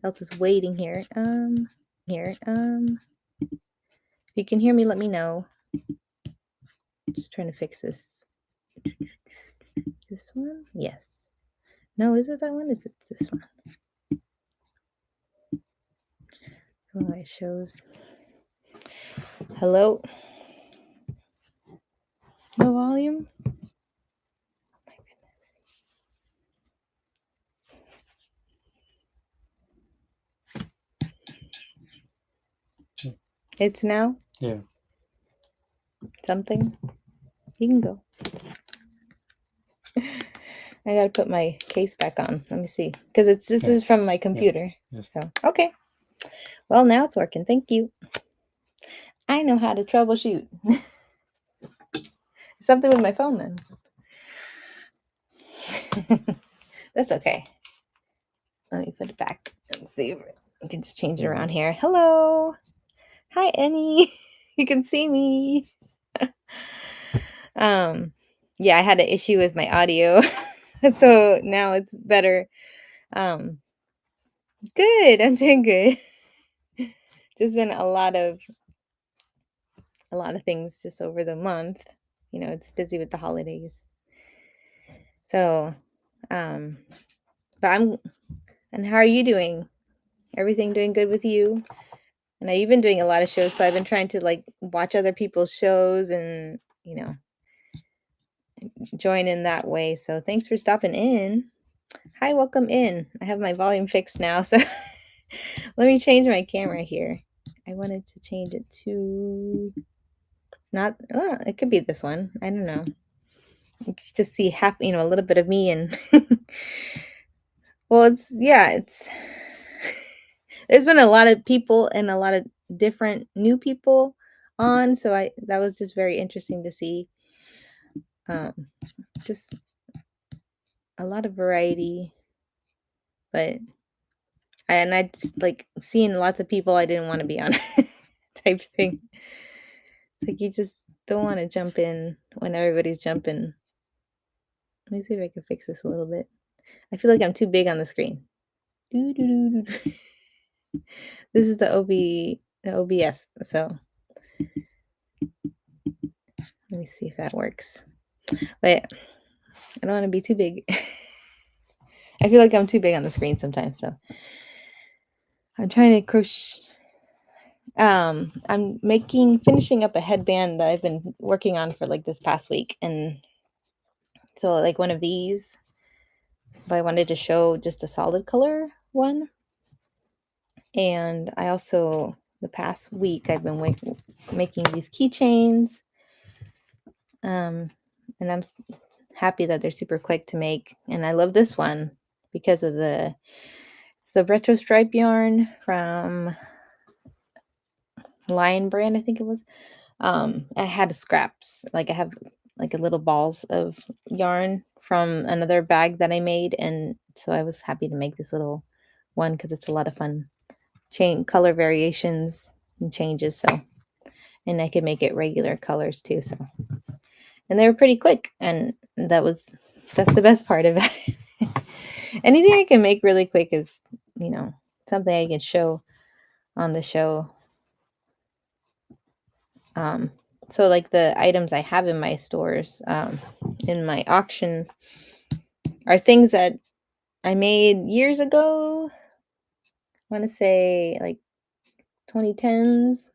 else is waiting here. If you can hear me, let me know. Just trying to fix this. This one? Yes. No, is it that one? Is it this one? Oh, it shows. Hello? No volume? Oh my goodness. It's now? Yeah. Something? You can go. I gotta put my case back on. Let me see. Because this is from my computer. Yes. So, okay. Well, now it's working. Thank you. I know how to troubleshoot. Something with my phone then. That's okay. Let me put it back and see if I can just change it around here. Hello. Hi, Annie. You can see me. Yeah, I had an issue with my audio. So now it's better. Good. I'm doing good. Just been a lot of things just over the month. You know, it's busy with the holidays. So, but and how are you doing? Everything doing good with you? And you've been doing a lot of shows, so I've been trying to like watch other people's shows and, you know, join in that way. So thanks for stopping in. Hi, welcome in. I have my volume fixed now, so let me change my camera here. I wanted to change it to not, it could be this one. I don't know. You can just see half, you know, a little bit of me and well, it's there's been a lot of people and a lot of different new people on, so that was just very interesting to see. Just a lot of variety, but I just like seeing lots of people I didn't want to be on type thing. It's like you just don't want to jump in when everybody's jumping. Let me see if I can fix this a little bit. I feel like I'm too big on the screen. This is the OBS, so let me see if that works. But I don't want to be too big. I feel like I'm too big on the screen sometimes, so I'm trying to crochet. I'm finishing up a headband that I've been working on for like this past week, and so like one of these, but I wanted to show just a solid color one. And I also, the past week, I've been making these keychains. And I'm happy that they're super quick to make. And I love this one because of it's the retro stripe yarn from Lion brand, I think it was. I had scraps, like I have like a little balls of yarn from another bag that I made, and so I was happy to make this little one because it's a lot of fun. Color variations and changes, so, and I could make it regular colors too. So, and they were pretty quick, and that's the best part about it. Anything I can make really quick is, you know, something I can show on the show. So like the items I have in my stores, in my auction, are things that I made years ago. I want to say like 2010s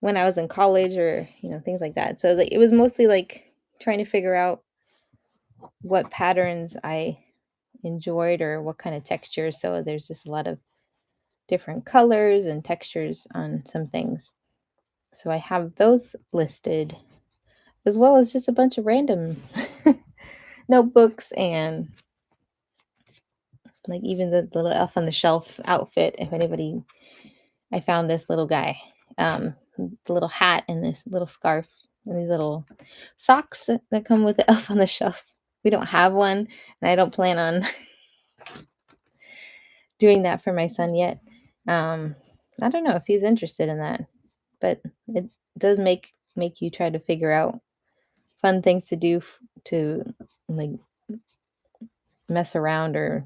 when I was in college, or, you know, things like that. So it was mostly like trying to figure out what patterns I enjoyed or what kind of textures. So there's just a lot of different colors and textures on some things. So I have those listed, as well as just a bunch of random notebooks and like even the little elf on the shelf outfit. If anybody, I found this little guy, the little hat and this little scarf and these little socks that come with the elf on the shelf. We don't have one, and I don't plan on doing that for my son yet. I don't know if he's interested in that, but it does make you try to figure out fun things to do to like mess around or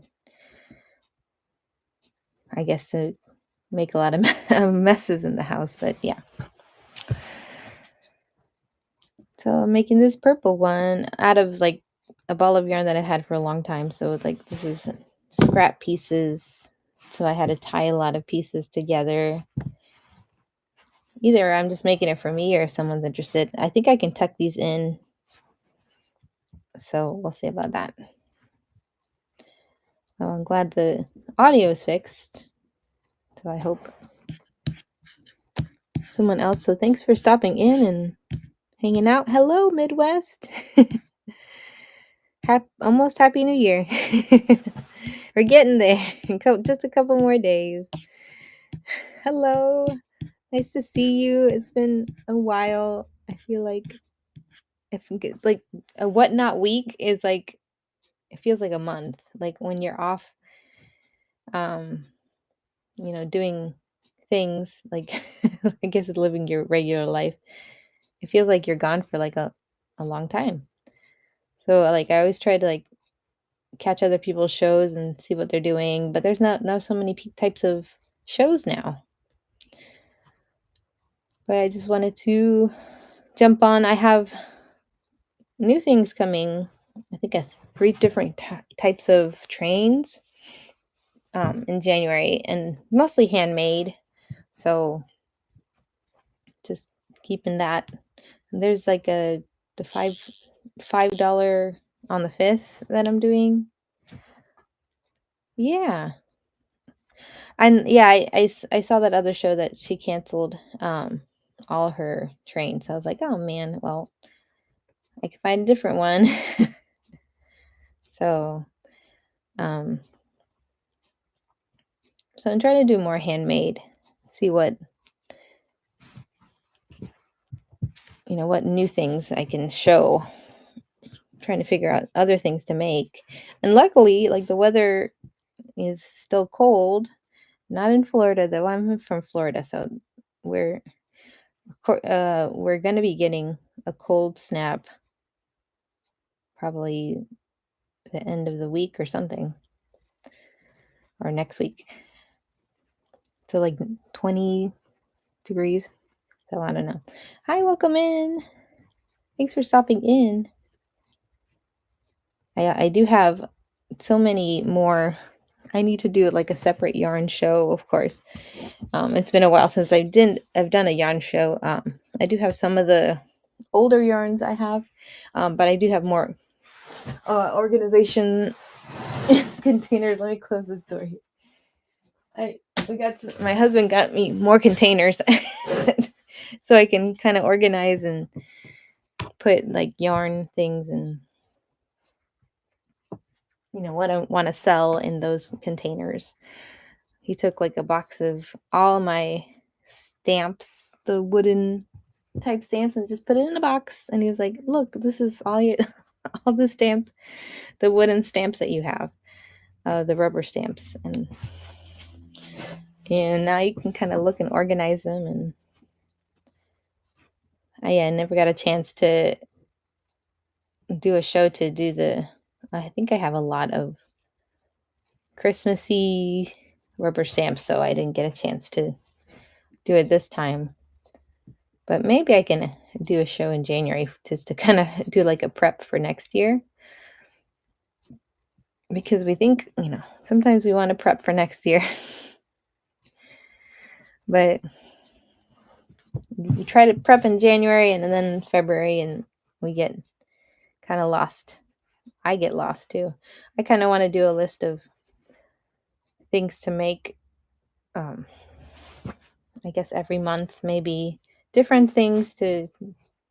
I guess to make a lot of messes in the house, but yeah. So I'm making this purple one out of like a ball of yarn that I've had for a long time. So it's like this is scrap pieces. So I had to tie a lot of pieces together. Either I'm just making it for me or if someone's interested. I think I can tuck these in. So we'll see about that. Well, I'm glad the audio is fixed. So I hope someone else. So thanks for stopping in and hanging out. Hello, Midwest. Almost Happy New Year. We're getting there. Just a couple more days. Hello. Nice to see you. It's been a while. I feel like like a whatnot week is like it feels like a month. Like when you're off um doing things like I guess living your regular life. It feels like you're gone for like a long time. So like I always try to like catch other people's shows and see what they're doing, but there's not so many types of shows now. But I just wanted to jump on. I have new things coming. I think 3 different types of trains in January, and mostly handmade. So just keeping that. And there's like the $5 on the 5th that I'm doing. Yeah. And yeah, I saw that other show that she canceled all her trains. So I was like, oh man, well, I can find a different one. So um so I'm trying to do more handmade. See what what new things I can show. Trying to figure out other things to make. And luckily, like the weather is still cold. Not in Florida though. I'm from Florida, so we're we're going to be getting a cold snap probably the end of the week or something, or next week. So like 20 degrees. So I don't know. Hi, welcome in. Thanks for stopping in. I do have so many more. I need to do like a separate yarn show, of course. It's been a while since I've done a yarn show. I do have some of the older yarns I have, but I do have more organization containers. Let me close this door here. My husband got me more containers so I can kind of organize and put like yarn things and what I want to sell in those containers. He took like a box of all my stamps, the wooden type stamps, and just put it in a box, and he was like, look, this is all all the wooden stamps that you have, the rubber stamps, and now you can kind of look and organize them. And I never got a chance to do a show to do I think I have a lot of Christmassy rubber stamps, so I didn't get a chance to do it this time. But maybe I can do a show in January just to kind of do like a prep for next year. Because we think, sometimes we want to prep for next year. But we try to prep in January and then February, and we get kind of lost. I get lost too. I kind of want to do a list of things to make, I guess every month, maybe different things to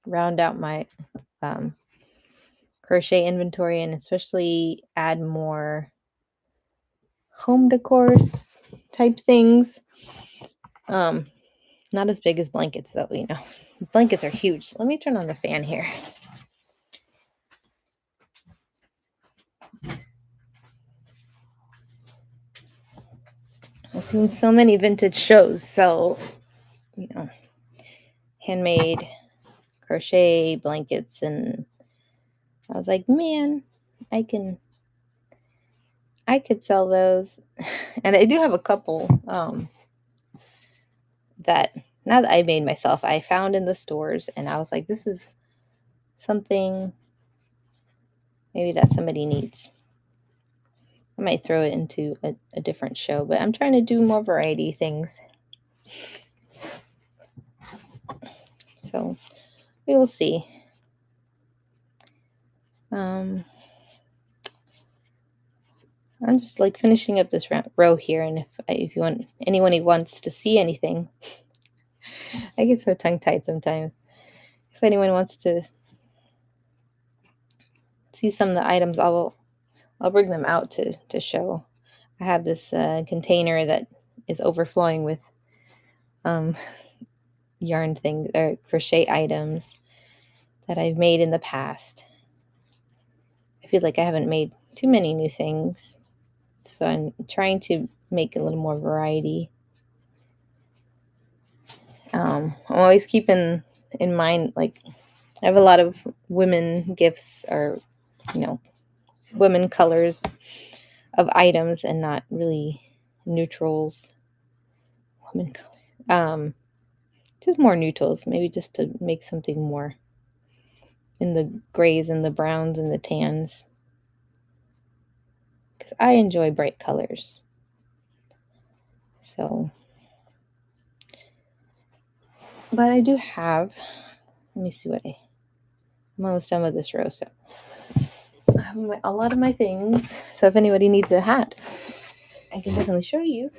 round out my crochet inventory, and especially add more home decor type things. Not as big as blankets though, blankets are huge. Let me turn on the fan here. I've seen so many vintage shows, so handmade crochet blankets, and I was like, man, I I could sell those. And I do have a couple that not that I made myself, I found in the stores, and I was like, this is something maybe that somebody needs. I might throw it into a different show, but I'm trying to do more variety things. So we will see. I'm just like finishing up this row here, and if you want anyone who wants to see anything, I get so tongue-tied sometimes. If anyone wants to see some of the items, I'll bring them out to show. I have this container that is overflowing with yarn things or crochet items that I've made in the past. I feel like I haven't made too many new things, so I'm trying to make a little more variety. I'm always keeping in mind, like, I have a lot of women gifts or, women colors of items and not really neutrals. Women color. Just more neutrals, maybe just to make something more in the grays and the browns and the tans. Because I enjoy bright colors. So, but I do have, let me see I'm almost done with this row, so I have a lot of my things. So if anybody needs a hat, I can definitely show you.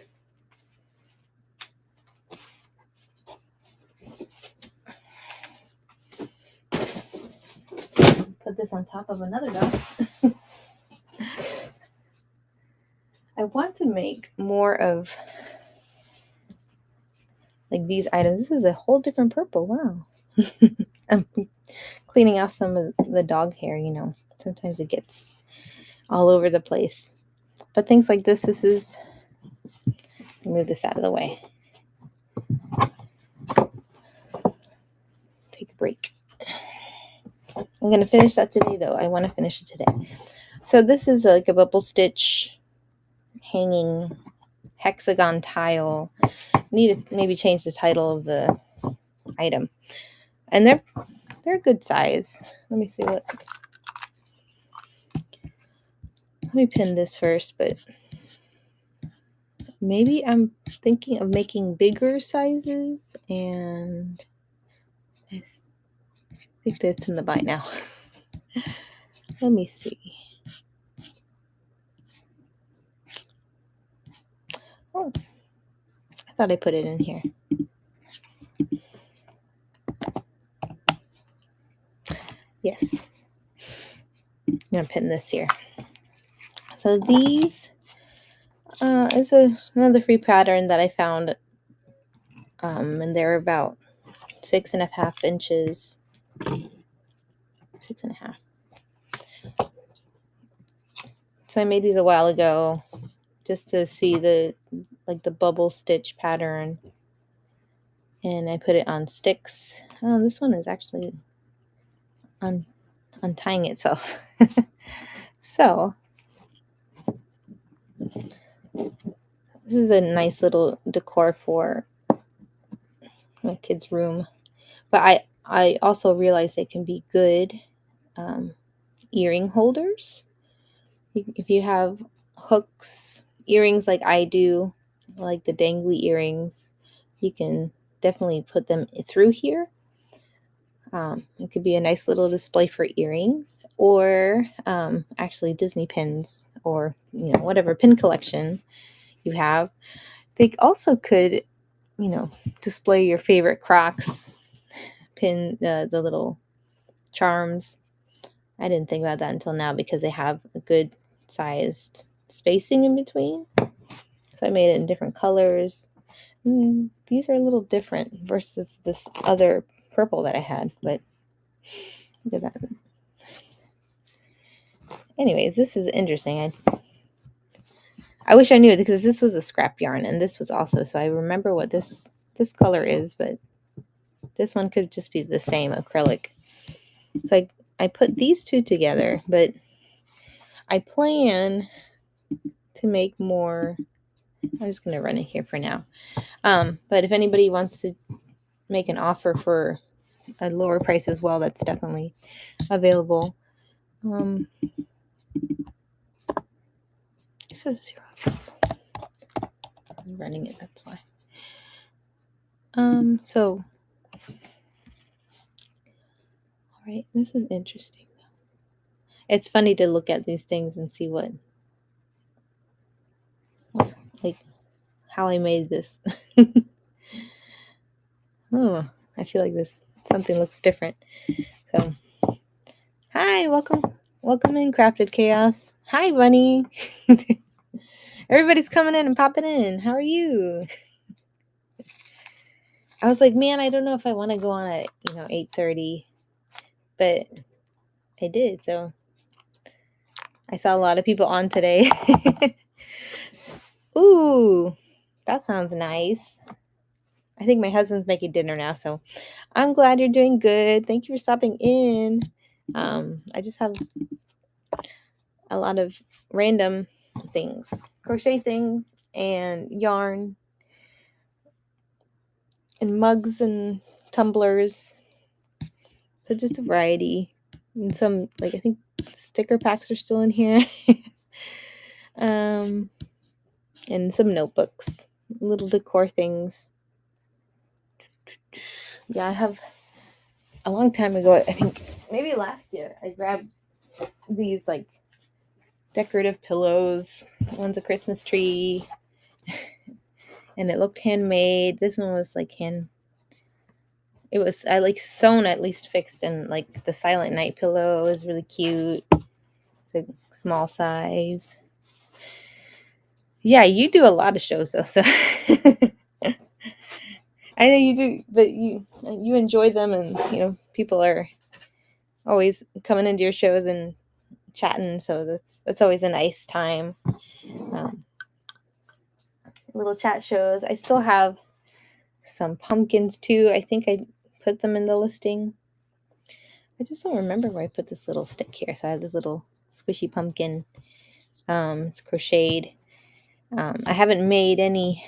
Put this on top of another box. I want to make more of like these items. This is a whole different purple. Wow. I'm cleaning off some of the dog hair, Sometimes it gets all over the place. But things like this is, move this out of the way. Take a break. I'm going to finish that today, though. I want to finish it today. So this is like a bubble stitch hanging hexagon tile. I need to maybe change the title of the item. And they're a good size. Let me see let me pin this first, but maybe I'm thinking of making bigger sizes, and I think that's in the buy now. Let me see. Oh, I thought I put it in here. Yes. I'm going to pin this here. So these is another free pattern that I found, and they're about 6.5 inches. 6.5. So I made these a while ago just to see the bubble stitch pattern, and I put it on sticks. Oh, this one is actually untying itself. So this is a nice little decor for my kids' room, but I also realized they can be good earring holders. If you have hooks, earrings like I do, like the dangly earrings, you can definitely put them through here. It could be a nice little display for earrings, or actually Disney pins, or whatever pin collection you have. They also could display your favorite Crocs pin, the little charms. I didn't think about that until now because they have a good sized spacing in between. So I made it in different colors. These are a little different versus this other purple that I had, but look at that. Anyways, this is interesting. I wish I knew it because this was a scrap yarn, and this was also, so I remember what this color is, but this one could just be the same acrylic. So I put these two together, but I plan to make more. I'm just going to run it here for now. But if anybody wants to make an offer for a lower price as well, that's definitely available. It says 0. I'm running it, that's why. So, all right, this is interesting. It's funny to look at these things and see what, like, how I made this. Oh, I feel like something looks different. So, hi, welcome in, Crafted Chaos. Hi, Bunny. Everybody's coming in and popping in. How are you? I was like, man, I don't know if I want to go on at 8:30, but I did. So I saw a lot of people on today. Ooh, that sounds nice. I think my husband's making dinner now, so I'm glad you're doing good. Thank you for stopping in. I just have a lot of random things, crochet things and yarn and mugs and tumblers. So just a variety. And some, like, I think sticker packs are still in here. And some notebooks, little decor things. Yeah, I have a long time ago, I think maybe last year, I grabbed these like decorative pillows. One's a Christmas tree and it looked handmade. This one was like it was, I like sewn, at least fixed, and like the Silent Night pillow is really cute. It's a small size. Yeah, you do a lot of shows though, so I know you do, but you enjoy them, and people are always coming into your shows and chatting, so that's always a nice time. Little chat shows. I still have some pumpkins too. I think I put them in the listing. I just don't remember where I put this little stick here. So I have this little squishy pumpkin. It's crocheted. I haven't made any.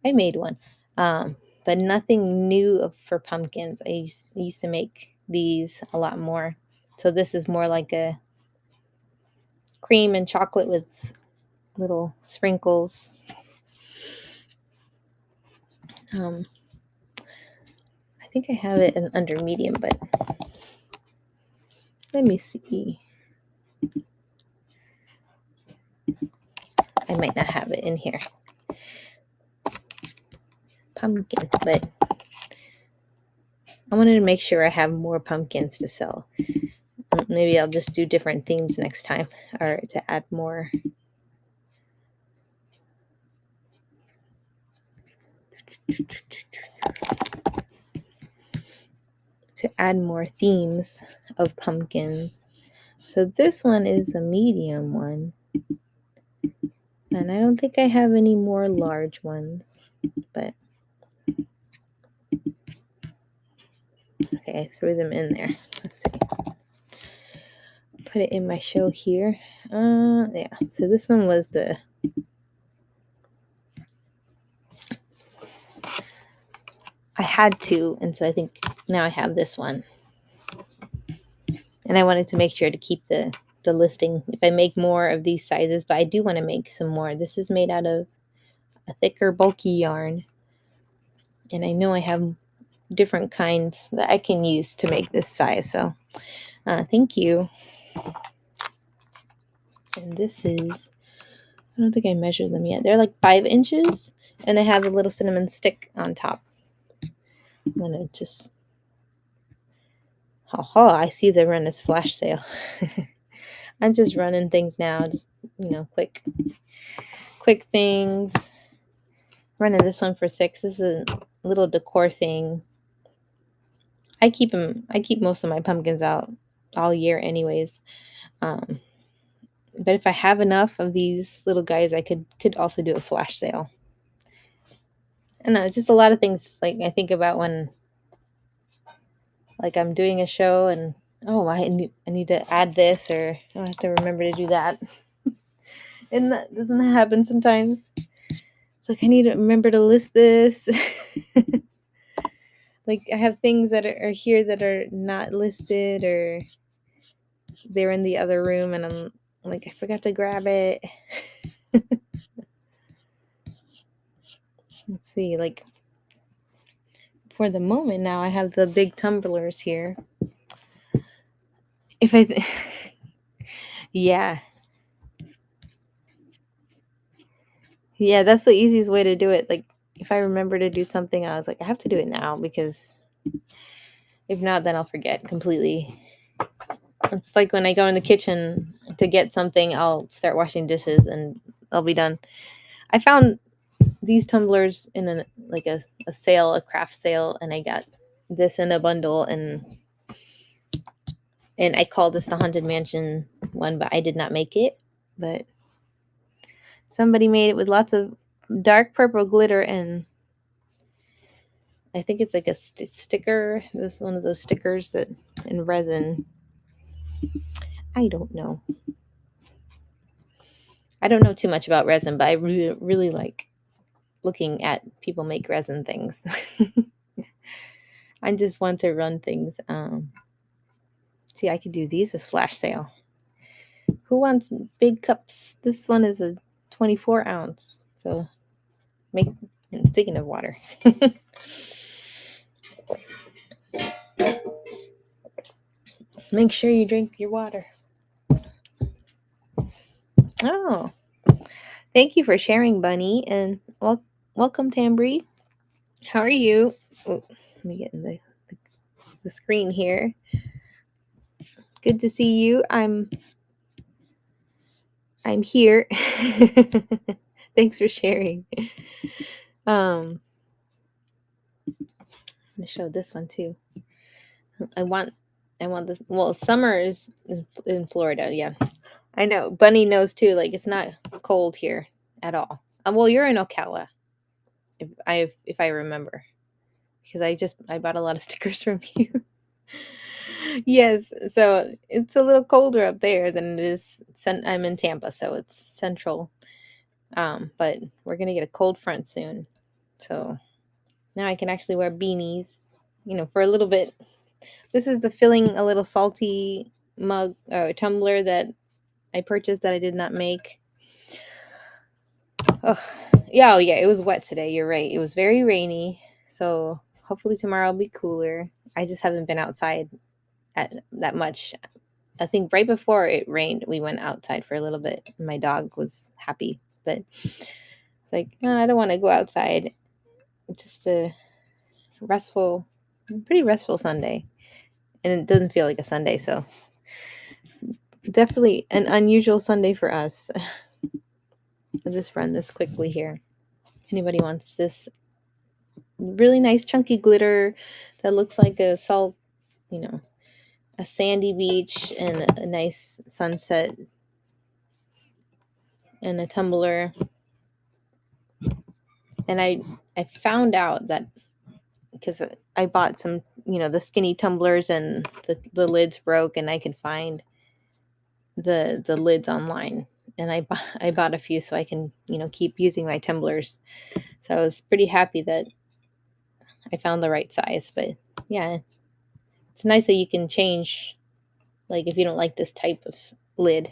I made one, but nothing new for pumpkins. I used to make these a lot more. So this is more like a cream and chocolate with little sprinkles. I think I have it under medium, but let me see. I might not have it in here. Pumpkin, but I wanted to make sure I have more pumpkins to sell. Maybe I'll just do different themes next time, or to add more. To add more themes of pumpkins. So this one is a medium one. And I don't think I have any more large ones, but okay, I threw them in there. Let's see. Put it in my show here. Yeah, so this one was I had to, and so I think now I have this one. And I wanted to make sure to keep the listing if I make more of these sizes, but I do want to make some more. This is made out of a thicker, bulky yarn. And I know I have different kinds that I can use to make this size. So thank you. And this is, I don't think I measured them yet. They're like 5 inches, and I have a little cinnamon stick on top. I'm going to just, I see the run is flash sale. I'm just running things now, just, quick things. Running this one for $6. This is a little decor thing. I keep most of my pumpkins out all year anyways. But if I have enough of these little guys, I could also do a flash sale. I know, just a lot of things like I think about when like I'm doing a show and I need to add this, or I have to remember to do that. And that doesn't happen sometimes. It's like I need to remember to list this. Like I have things that are here that are not listed, or they're in the other room and I'm like, I forgot to grab it. Let's see, like for the moment now I have the big tumblers here. If I yeah. Yeah, that's the easiest way to do it. Like if I remember to do something, I was like, I have to do it now, because if not, then I'll forget completely. It's like when I go in the kitchen to get something, I'll start washing dishes and I'll be done. I found these tumblers in a sale, a craft sale, and I got this in a bundle, and I called this the Haunted Mansion one, but I did not make it. But somebody made it with lots of dark purple glitter, and I think it's like a sticker. This is one of those stickers that in resin. I don't know. I don't know too much about resin, but I really, really like looking at people make resin things. I just want to run things. See, I could do these as flash sale. Who wants big cups? This one is a 24 ounce. So make, and speaking of water, make sure you drink your water. Oh, thank you for sharing, Bunny, and welcome, Tambry. How are you? Oh, let me get in the screen here. Good to see you. I'm here. Thanks for sharing. I'm gonna show this one too. I want this. Well, summer is in Florida. Yeah, I know. Bunny knows too. Like it's not cold here at all. Well, you're in Ocala, if I remember, because I bought a lot of stickers from you. Yes, so it's a little colder up there than it is. I'm in Tampa, so it's central. But we're gonna get a cold front soon, so now I can actually wear beanies, for a little bit. This is the feeling a little salty mug tumbler that I purchased that I did not make. Oh, yeah, it was wet today. You're right. It was very rainy, so hopefully tomorrow will be cooler. I just haven't been outside that much. I think right before it rained, we went outside for a little bit. My dog was happy, but it's like, no, I don't want to go outside. It's just a pretty restful Sunday. And it doesn't feel like a Sunday, so definitely an unusual Sunday for us. I'll just run this quickly here. Anybody wants this really nice chunky glitter that looks like a salt, a sandy beach and a nice sunset and a tumbler. And I found out that because I bought some, the skinny tumblers and the lids broke, and I could find the lids online, and I bought a few so I can keep using my tumblers. So I was pretty happy that I found the right size. But yeah, it's nice that you can change, like if you don't like this type of lid.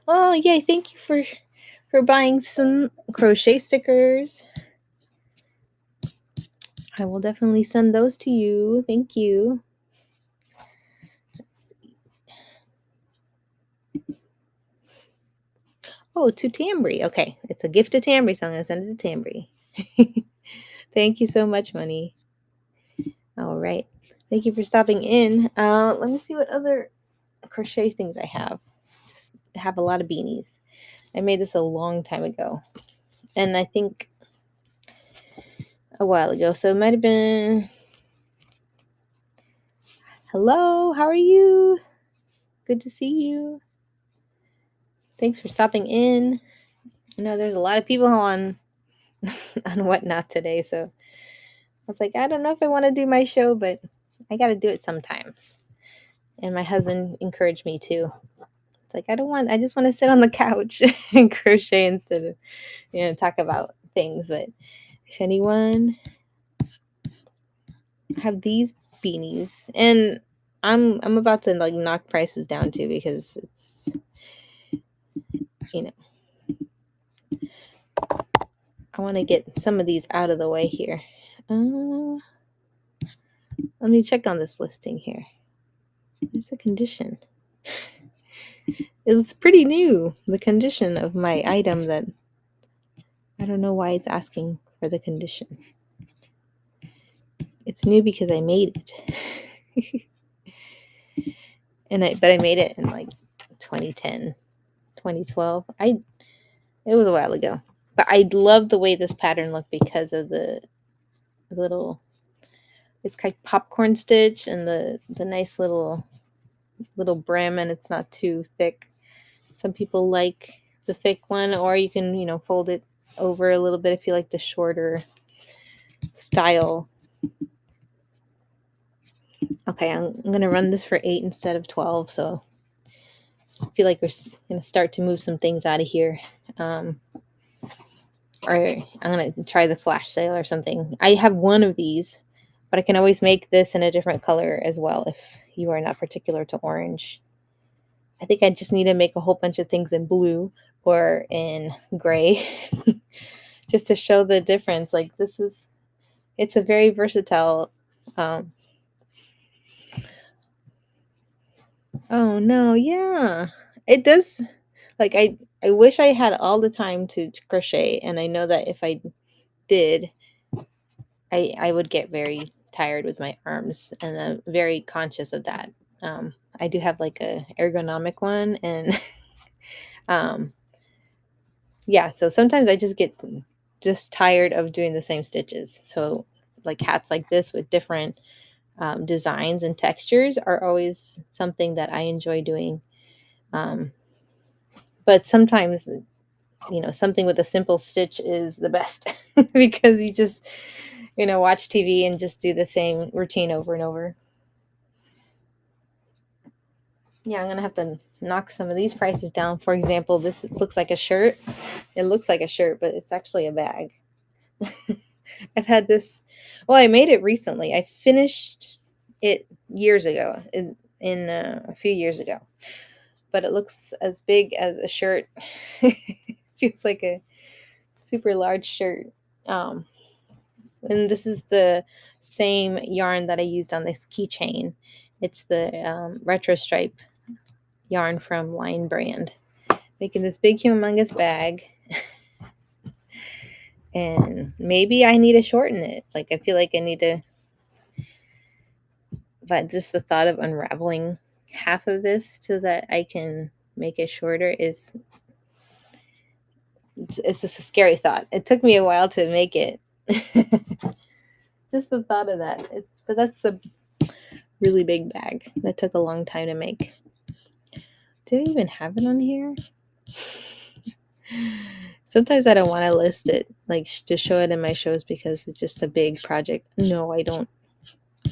Oh yay, thank you for buying some crochet stickers. I will definitely send those to you. Thank you. Oh, to Tambry. Okay, it's a gift to Tambry, so I'm going to send it to Tambry. Thank you so much, Money. All right. Thank you for stopping in. Let me see what other crochet things I have. Just have a lot of beanies. I made this a long time ago, and I think a while ago. So it might have been. Hello, how are you? Good to see you. Thanks for stopping in. I know there's a lot of people on Whatnot today, so I was like, I don't know if I want to do my show, but I got to do it sometimes. And my husband encouraged me to. It's like, I just want to sit on the couch and crochet instead of, talk about things. But if anyone have these beanies, and I'm about to like knock prices down too, because it's, I want to get some of these out of the way here. Let me check on this listing here. Where's the condition? It's pretty new, the condition of my item, that I don't know why it's asking for the condition. It's new because I made it. But I made it in like 2010, 2012. It was a while ago. But I love the way this pattern looked because of the little, it's kind of popcorn stitch and the nice little brim, and it's not too thick. Some people like the thick one, or you can, fold it over a little bit if you like the shorter style. Okay, I'm going to run this for 8 instead of 12, so I feel like we're going to start to move some things out of here. Or I'm going to try the flash sale or something. I have one of these, but I can always make this in a different color as well if you are not particular to orange. I think I just need to make a whole bunch of things in blue or in gray just to show the difference. Like it's a very versatile. Oh no, yeah. It does. Like I wish I had all the time to crochet, and I know that if I did, I would get very tired with my arms, and I'm very conscious of that. I do have like a ergonomic one, and yeah, so sometimes I just get tired of doing the same stitches. So like hats like this with different designs and textures are always something that I enjoy doing. But sometimes, something with a simple stitch is the best because you just, watch TV and just do the same routine over and over. Yeah, I'm going to have to knock some of these prices down. For example, this looks like a shirt. It looks like a shirt, but it's actually a bag. I've had this. Well, I made it recently. I finished it years ago, in a few years ago. But it looks as big as a shirt. Feels like a super large shirt. And this is the same yarn that I used on this keychain. It's the retro stripe yarn from Line Brand. Making this big humongous bag. And maybe I need to shorten it. Like I feel like I need to, but just the thought of unraveling half of this so that I can make it shorter is, it's just a scary thought. It took me a while to make it. Just the thought of that. But that's a really big bag. That took a long time to make. Do I even have it on here? Sometimes I don't want to list it, like to show it in my shows because it's just a big project. No, I don't.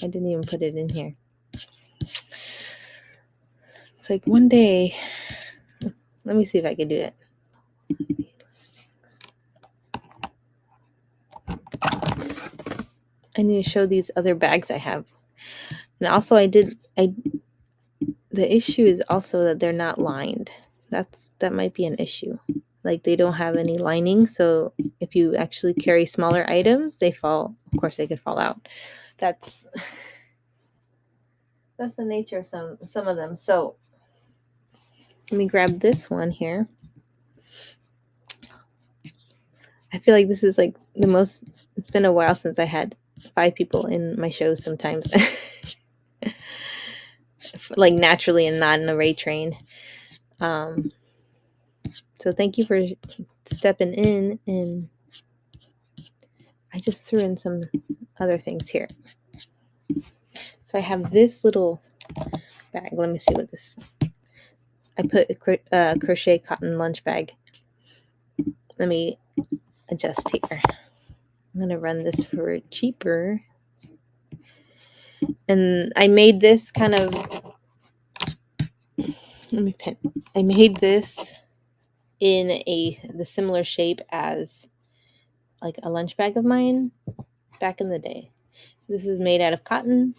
I didn't even put it in here. It's like one day. Let me see if I can do it. I need to show these other bags I have. And also the issue is also that they're not lined. That might be an issue. Like they don't have any lining, so if you actually carry smaller items, they fall. Of course, they could fall out. That's the nature of some of them. So let me grab this one here. I feel like this is like the most. It's been a while since I had 5 people in my shows. Sometimes, like naturally and not in a rate train. So thank you for stepping in, and I just threw in some other things here. So I have this little bag. Let me see what this. I put a crochet cotton lunch bag. Let me adjust here. I'm gonna run this for cheaper. And I made this kind of Let me pin. I made this in the similar shape as like a lunch bag of mine back in the day. This is made out of cotton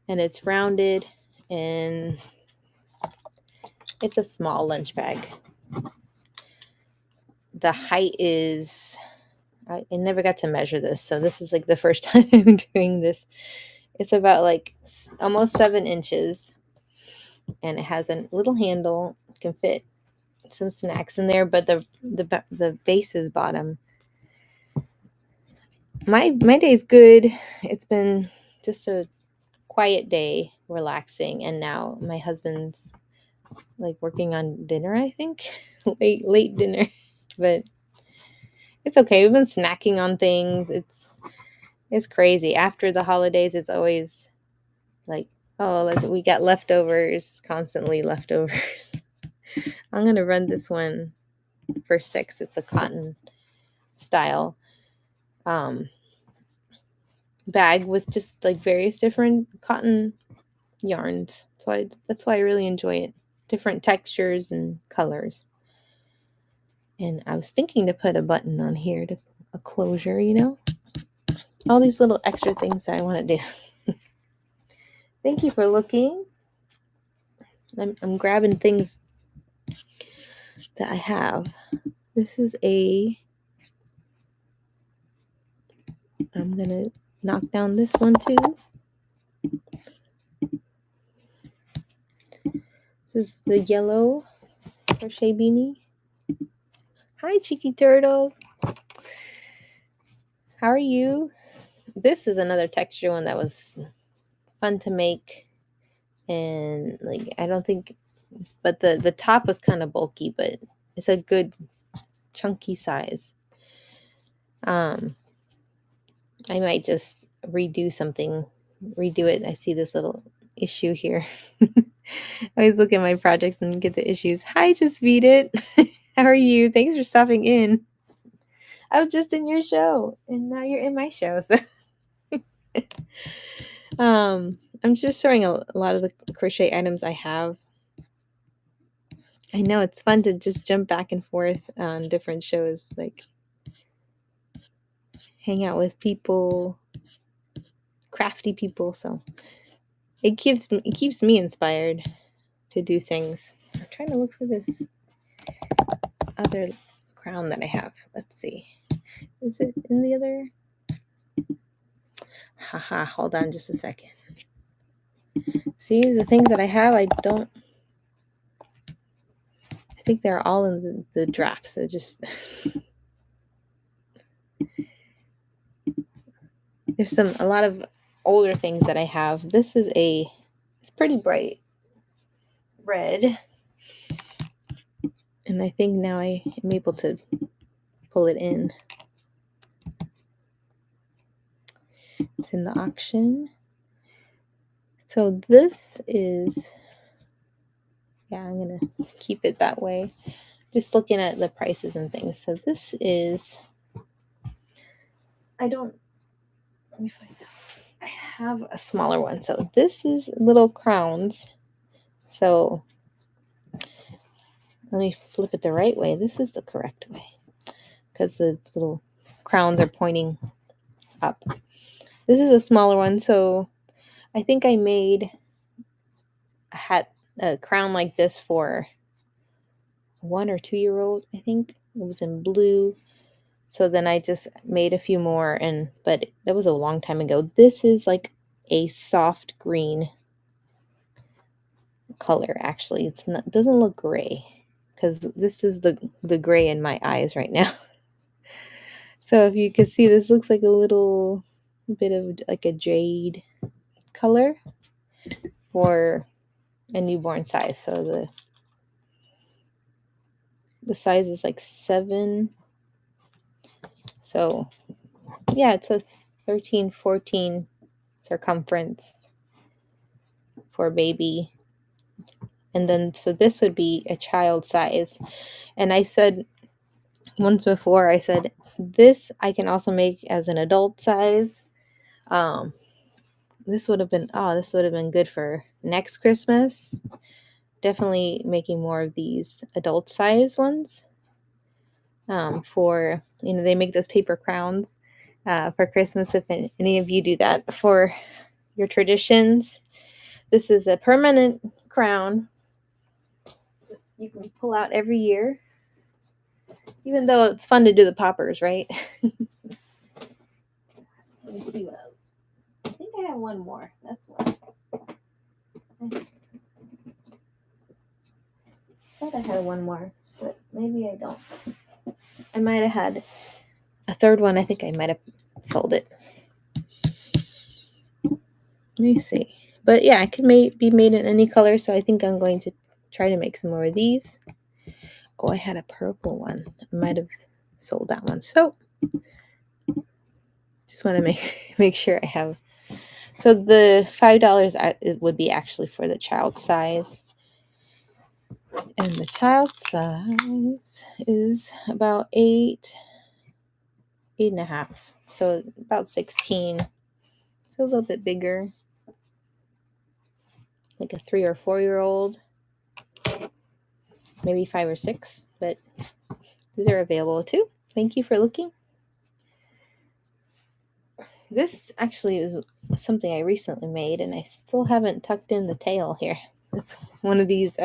and it's rounded and it's a small lunch bag. The height is, I never got to measure this, so this is like the first time I'm doing this. It's about like almost 7 inches and it has a little handle. It can fit some snacks in there, but the base is bottom. My day's good. It's been just a quiet day, relaxing, and now my husband's like working on dinner, I think. late dinner. But it's okay. We've been snacking on things. It's crazy. After the holidays, it's always like, oh, we got leftovers, constantly leftovers. I'm going to run this one for 6. It's a cotton style bag with just like various different cotton yarns. So that's why I really enjoy it. Different textures and colors. And I was thinking to put a button on here, to a closure, all these little extra things that I want to do. Thank you for looking. I'm grabbing things that I have. This is I'm going to knock down this one too. This is the yellow crochet beanie. Hi, Cheeky Turtle. How are you? This is another texture one that was fun to make. And like, I don't think, but the top was kind of bulky, but it's a good chunky size. I might just redo it. I see this little issue here. I always look at my projects and get the issues. Hi, Just Beat It. How are you? Thanks for stopping in. I was just in your show and now you're in my show. So I'm just showing a lot of the crochet items I have. I know it's fun to just jump back and forth on different shows, like hang out with people, crafty people. So it keeps me inspired to do things. I'm trying to look for this other crown that I have. Let's see. Is it in the other? Haha, hold on just a second. See, the things that I have, I think they're all in the drafts. So just there's a lot of older things that I have. This is it's pretty bright red. And I think now I am able to pull it in. It's in the auction. So this is, I'm going to keep it that way. Just looking at the prices and things. So this is, let me find out. I have a smaller one. So this is little crowns. So let me flip it the right way. This is the correct way because the little crowns are pointing up. This is a smaller one. So I think I made a crown like this for a 1 or 2 year old. I think it was in blue. So then I just made a few more, but that was a long time ago. This is like a soft green color. Actually, it doesn't look gray because this is the gray in my eyes right now. So if you can see, this looks like a little bit of like a jade color for a newborn size. So the size is like 7. So yeah, it's a 13, 14 circumference for a baby. And then, so this would be a child size. And I said once before, this I can also make as an adult size. This would have been good for next Christmas. definitely making more of these adult size ones. For, they make those paper crowns for Christmas. If any of you do that for your traditions, this is a permanent crown you can pull out every year, even though it's fun to do the poppers, right? Let me see what else. I think I have one more. That's one. I thought I had one more, but maybe I don't. I might have had a third one. I think I might have sold it. Let me see. But yeah, it could be made in any color, so I think I'm going to try to make some more of these. Oh, I had a purple one. I might have sold that one. So just want to make sure I have. So the $5 it would be actually for the child size. And the child size is about 8.5. So about 16. So a little bit bigger. Like a 3 or 4-year-old. Maybe 5 or 6. But these are available too. Thank you for looking. This actually is something I recently made, and I still haven't tucked in the tail here. It's one of these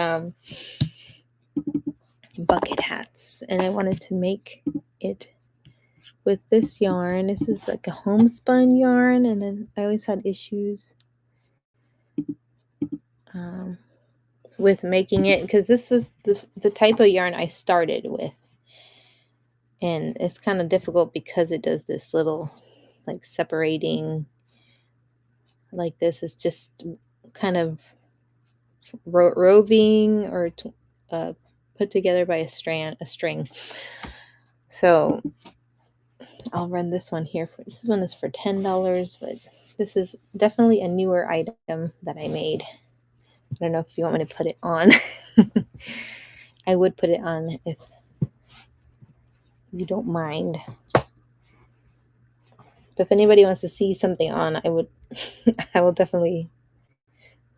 bucket hats, and I wanted to make it with this yarn. This is like a homespun yarn, and then I always had issues with making it because this was the type of yarn I started with, and it's kind of difficult because it does this little like separating like this. Is just kind of roving or put together by a string. So I'll run this one here. This one is for $10, but this is definitely a newer item that I made. I don't know if you want me to put it on. I would put it on if you don't mind. But if anybody wants to see something on, I will definitely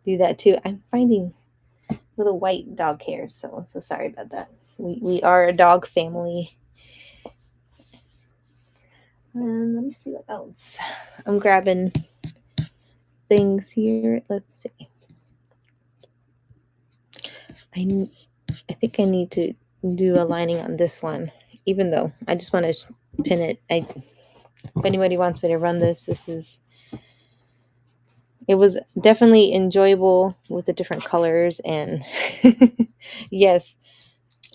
do that too. I'm finding little white dog hairs, so I'm so sorry about that. We are a dog family. And let me see what else. I'm grabbing things here. Let's see. I think I need to do a lining on this one, even though I just want to pin it. If anybody wants me to run this, it was definitely enjoyable with the different colors. And yes,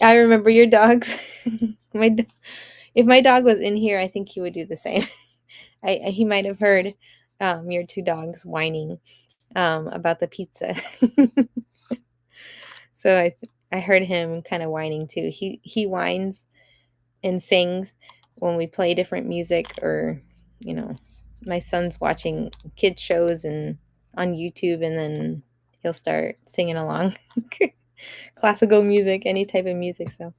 I remember your dogs. If my dog was in here, I think he would do the same. He might have heard your two dogs whining about the pizza. So I heard him kind of whining too. He whines and sings when we play different music, or my son's watching kid shows and on YouTube, and then he'll start singing along. Classical music, any type of music. So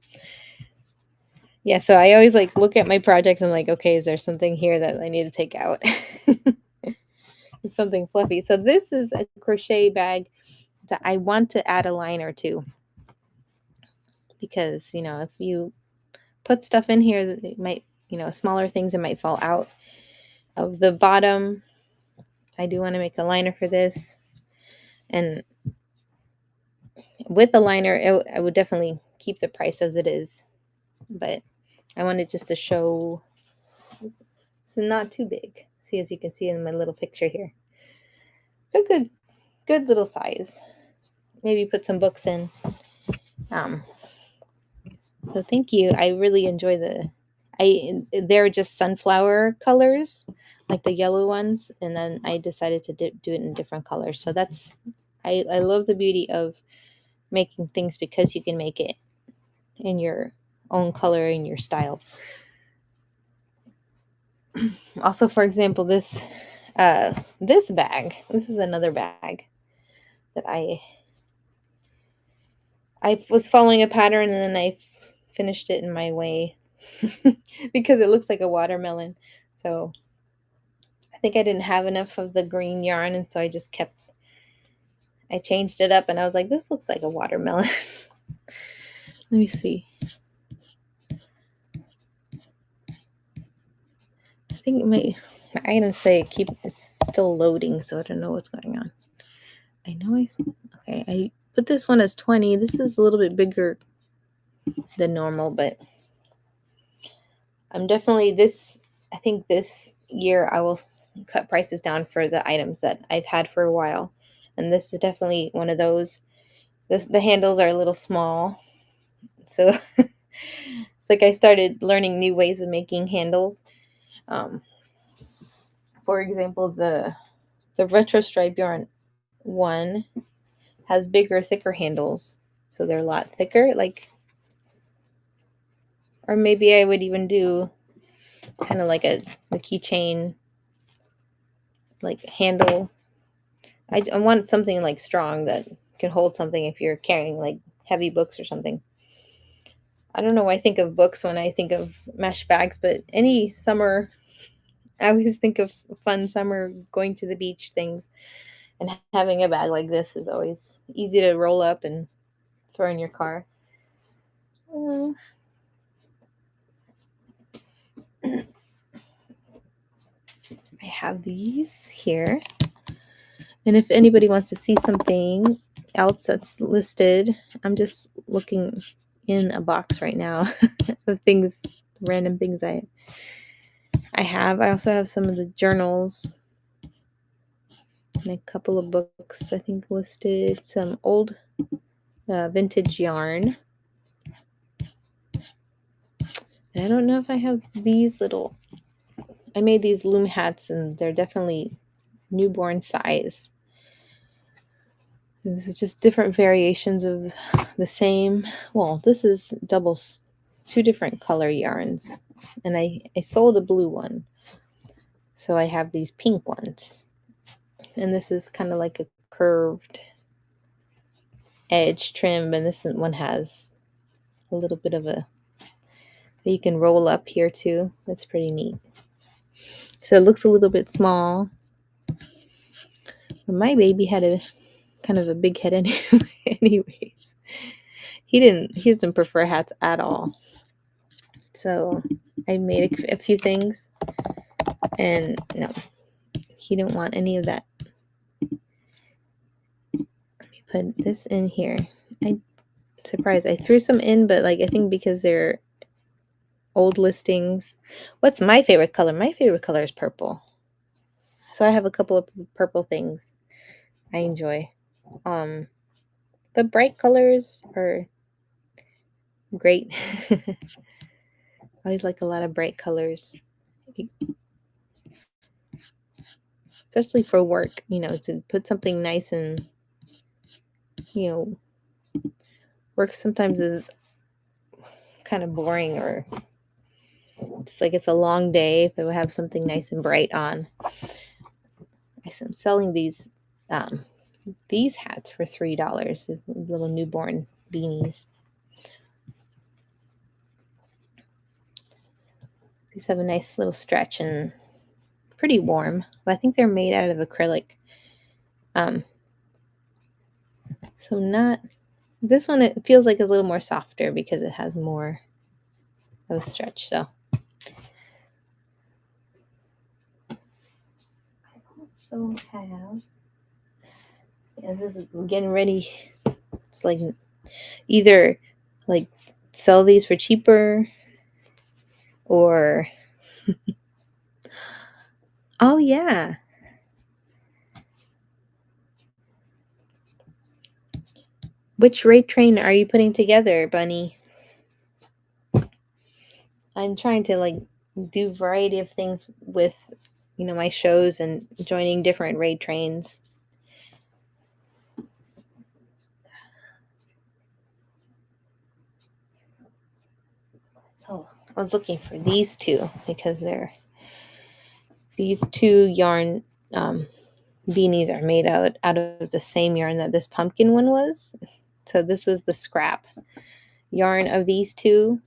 yeah, so I always like look at my projects and like, okay, is there something here that I need to take out? Something fluffy. So this is a crochet bag that I want to add a liner to, because if you put stuff in here, it might, smaller things that might fall out of the bottom. I do want to make a liner for this, and with the liner, I would definitely keep the price as it is, but I wanted just to show it's not too big. See, as you can see in my little picture here, it's a good little size. Maybe put some books in. So thank you. I really enjoy they're just sunflower colors, like the yellow ones, and then I decided to do it in different colors. So I love the beauty of making things, because you can make it in your own color, in your style. Also, for example, this bag. This is another bag that I was following a pattern, and then I finished it in my way because it looks like a watermelon. So I think I didn't have enough of the green yarn, and so I just kept I changed it up and I was like, this looks like a watermelon. Let me see. I think my items say it's still loading, so I don't know what's going on. I know okay, I put this one as 20. This is a little bit bigger than normal, but I'm definitely I think this year I will cut prices down for the items that I've had for a while. And this is definitely one of those. The handles are a little small. So it's like I started learning new ways of making handles. For example, the retro stripe yarn one has bigger, thicker handles. So they're a lot thicker. Or maybe I would even do kind of like the keychain like handle. I want something like strong that can hold something if you're carrying like heavy books or something. I don't know why I think of books when I think of mesh bags, but any summer, I always think of fun summer going to the beach things, and having a bag like this is always easy to roll up and throw in your car. I have these here. And if anybody wants to see something else that's listed, I'm just looking in a box right now of things, random things I have. I also have some of the journals and a couple of books I think listed, some old vintage yarn. And I don't know if I have these little, I made these loom hats and they're definitely newborn size. This is just different variations of the same. Well, this is two different color yarns. And I sold a blue one. So I have these pink ones. And this is kind of like a curved edge trim. And this one has a little bit of a, you can roll up here too. That's pretty neat. So it looks a little bit small. But my baby had a kind of a big head anyways. He doesn't prefer hats at all. So I made a few things, and no, he didn't want any of that. Let me put this in here. I'm surprised I threw some in, but I think because they're old listings. What's my favorite color? My favorite color is purple. So I have a couple of purple things I enjoy. But bright colors are great. I always like a lot of bright colors. Especially for work, to put something nice and, work sometimes is kind of boring, or it's like it's a long day if I have something nice and bright on. I'm selling these hats for $3, little newborn beanies. These have a nice little stretch and pretty warm. But I think they're made out of acrylic. So not this one. It feels like a little more softer because it has more of a stretch. So I also have. Yeah, this is getting ready. It's like either sell these for cheaper or oh yeah. Which rate train are you putting together, Bunny? I'm trying to do a variety of things with my shows and joining different raid trains. Oh, I was looking for these two because these two yarn beanies are made out of the same yarn that this pumpkin one was. So this was the scrap yarn of these two.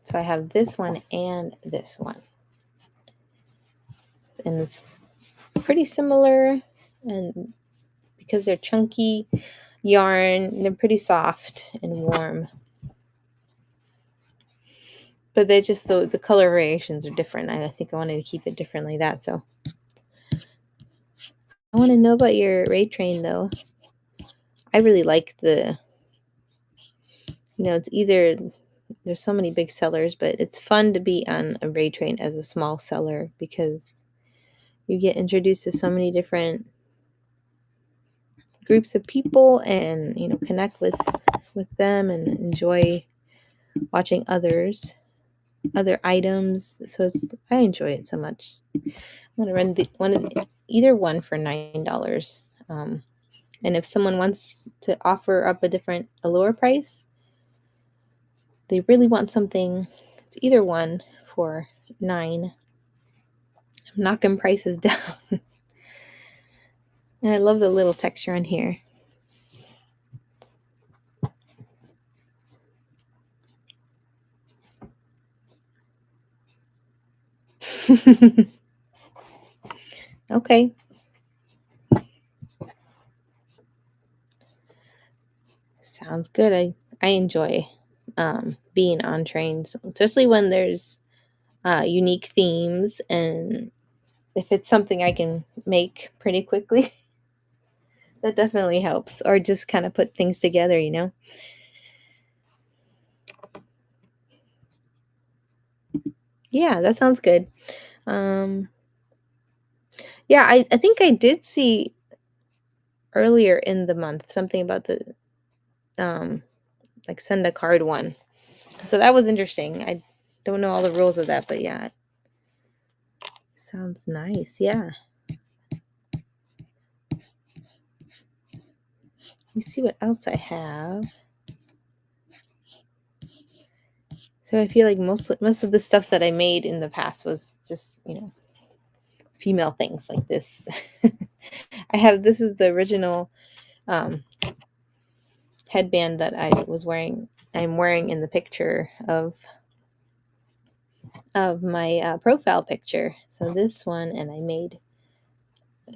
So I have this one and this one. And it's pretty similar. And because they're chunky yarn. They're pretty soft and warm. But they just, the color variations are different. I think I wanted to keep it different like that. So I want to know about your raid train, though. I really like it's either, there's so many big sellers, but it's fun to be on a raid train as a small seller because you get introduced to so many different groups of people and, connect with them and enjoy watching other items. So I enjoy it so much. I'm gonna run either one for $9. And if someone wants to offer up a lower price, they really want something, it's either one for $9. I'm knocking prices down. And I love the little texture on here. Okay. Sounds good. I enjoy being on trains, especially when there's unique themes, and if it's something I can make pretty quickly, that definitely helps. Or just kind of put things together, Yeah, that sounds good. Yeah, I think I did see earlier in the month something about the like send a card one. So that was interesting. I don't know all the rules of that, but yeah, sounds nice. Yeah. Let me see what else I have. So I feel like most of the stuff that I made in the past was just, female things like this. This is the original headband that I'm wearing in the picture of my profile picture. So this one, and I made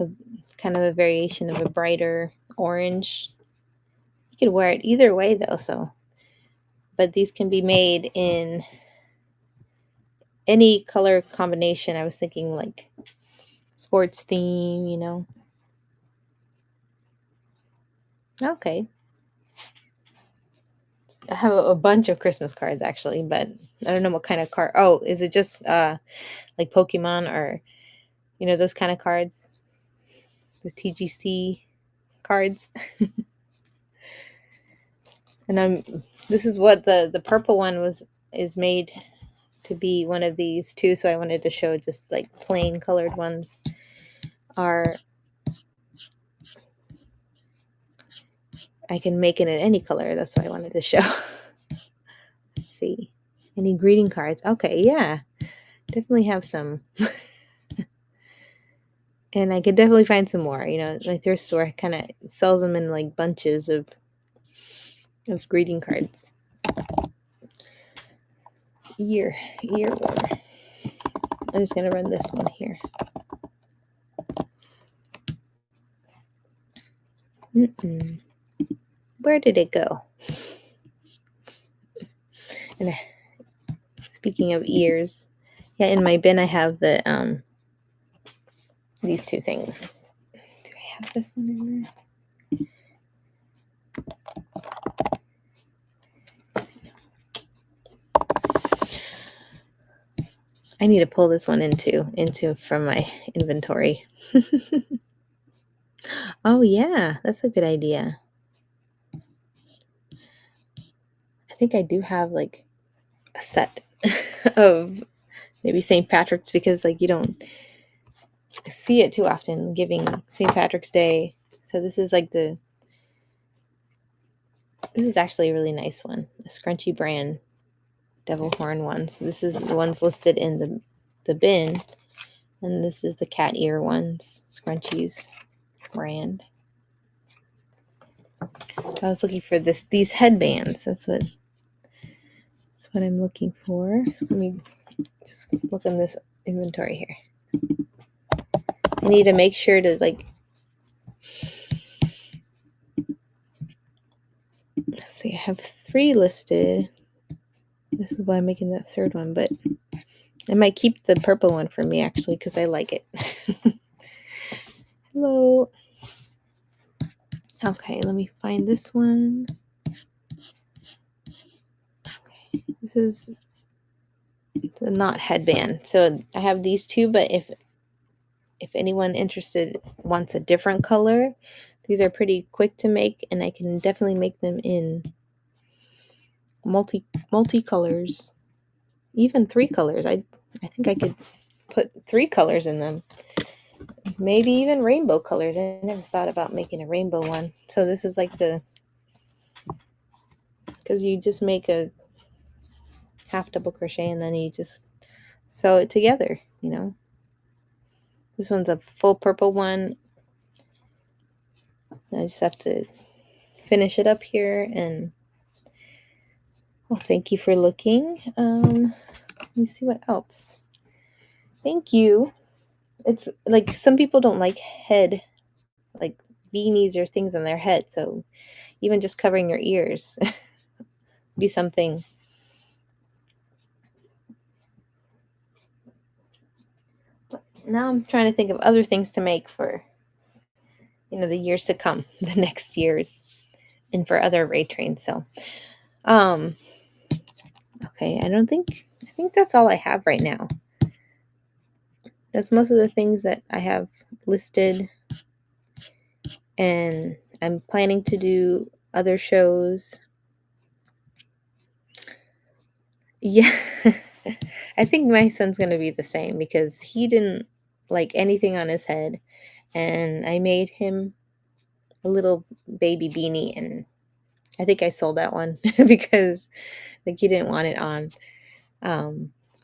a kind of a variation of a brighter orange. You could wear it either way though, but these can be made in any color combination. I was thinking like sports theme. Okay. I have a bunch of Christmas cards actually, but I don't know what kind of card. Oh, is it just like Pokemon or those kind of cards? The TGC cards. And this is what the purple one is made to be one of these too, so I wanted to show just like plain colored ones I can make it in any color. That's why I wanted to show. Let's see. Any greeting cards? Okay, yeah. Definitely have some. And I could definitely find some more. My thrift store kind of sells them in like bunches of greeting cards. Ear warmer. I'm just gonna run this one here. Where did it go? And speaking of ears, yeah, in my bin I have the these two things. Do I have this one in there? I need to pull this one into from my inventory. Oh yeah, that's a good idea. I think I do have like a set of maybe St. Patrick's, because like you don't see it too often, giving St. Patrick's Day. So this is actually a really nice one, a Scrunchy brand devil horn one. So this is the ones listed in the bin, and this is the cat ear ones, Scrunchies brand. I was looking for these headbands. That's what I'm looking for. Let me just look in this inventory here. I need to make sure to like let's see, I have 3 listed. This is why I'm making that 3rd one, but I might keep the purple one for me actually because I like it. Hello. Okay, let me find this one. Okay, this is the knot headband. So I have these 2, but if anyone interested wants a different color, these are pretty quick to make, and I can definitely make them in multi colors, even 3 colors. I think I could put 3 colors in them, maybe even rainbow colors. I never thought about making a rainbow one. So this is like because you just make a half double crochet and then you just sew it together, you know. This one's a full purple one. I just have to finish it up here. And well, thank you for looking. Let me see what else. Thank you. It's like some people don't like head, like beanies or things on their head. So even just covering your ears be something. Now I'm trying to think of other things to make for, you know, the years to come, the next years, and for other raid trains. So, okay, I think that's all I have right now. That's most of the things that I have listed, and I'm planning to do other shows. Yeah. I think my son's going to be the same because he didn't like anything on his head, and I made him a little baby beanie, and I think I sold that one because like he didn't want it on.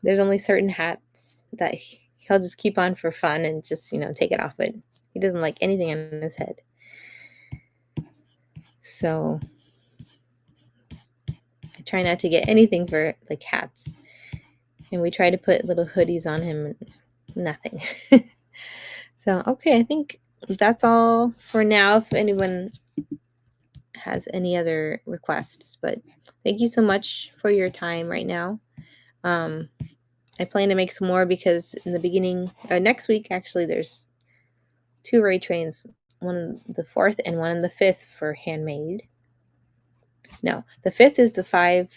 There's only certain hats that he'll just keep on for fun and just, you know, take it off, but he doesn't like anything on his head. So I try not to get anything for like hats. And we try to put little hoodies on him and nothing. So, okay, I think that's all for now if anyone has any other requests. But thank you so much for your time right now. I plan to make some more because in the beginning, next week, actually, there's 2 raid trains, one on the 4th and one on the 5th for handmade. No, the 5th is the $5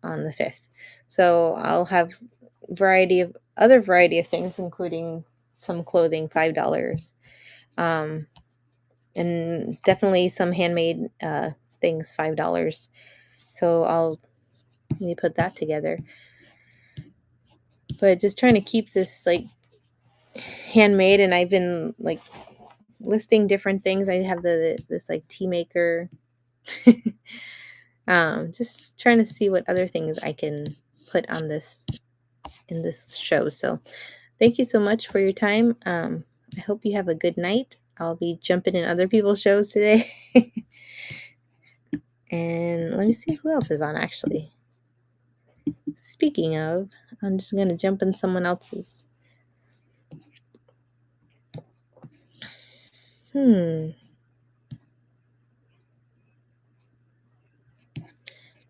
on the 5th. So I'll have other variety of things, including some clothing, $5. And definitely some handmade things, $5. So let me put that together. But just trying to keep this like handmade, and I've been like listing different things. I have this like tea maker. Just trying to see what other things I can put on this in this show. So thank you so much for your time. I hope you have a good night. I'll be jumping in other people's shows today. And let me see who else is on actually. Speaking of, I'm just going to jump in someone else's.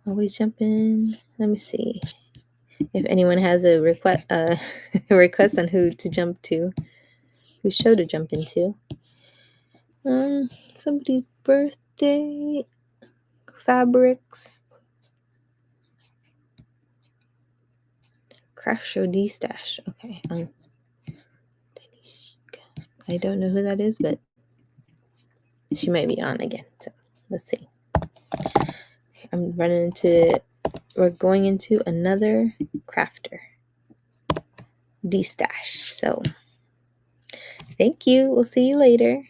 Always jump in. Let me see if anyone has a request, request on who to jump to, whose show to jump into. Somebody's birthday. Fabrics. Craft Show D Stash. Okay. I don't know who that is, but she might be on again. So let's see. We're going into another crafter. D Stash. So thank you. We'll see you later.